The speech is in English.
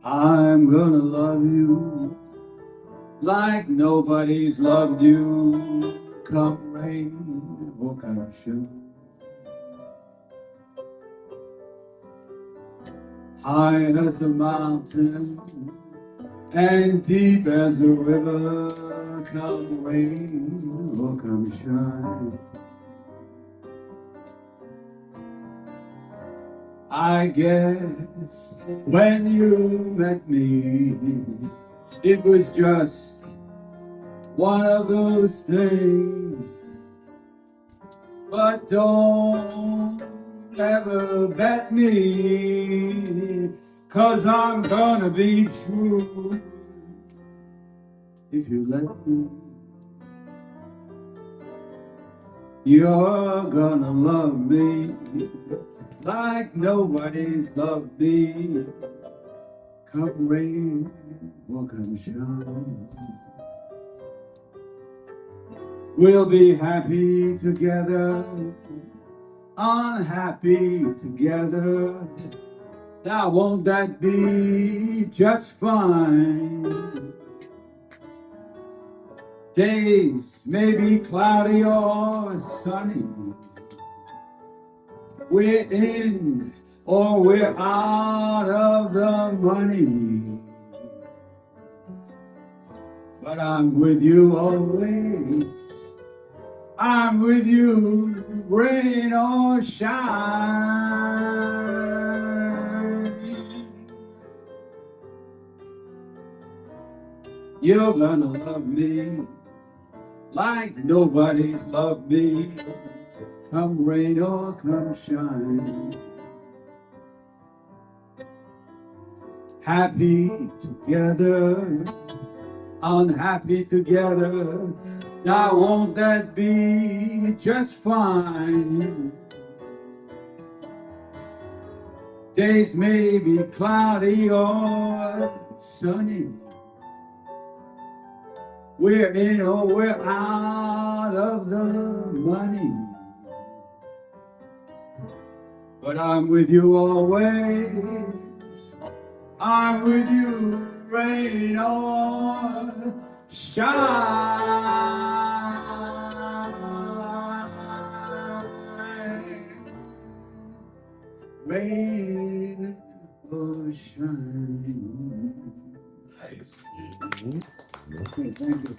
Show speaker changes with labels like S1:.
S1: I'm gonna love you like nobody's loved you. Come rain or come shine, high as a mountain and deep as a river. Come rain or come shine, I guess when you met me, it was just one of those things. But don't ever bet me, 'cause I'm gonna be true if you let me. You're gonna love me like nobody's loved me. Come rain or come shine, we'll be happy together, unhappy together. Now won't that be just fine? Days may be cloudy or sunny, we're in or we're out of the money, but I'm with you always. I'm with you, rain or shine. You're gonna love me like nobody's loved me. Come rain or come shine, happy together, unhappy together. Now won't that be just fine? Days may be cloudy or sunny, we're in or we're out of the money, but I'm with you always. I'm with you, rain or shine. Rain or shine.
S2: Nice.
S1: Okay, thank you.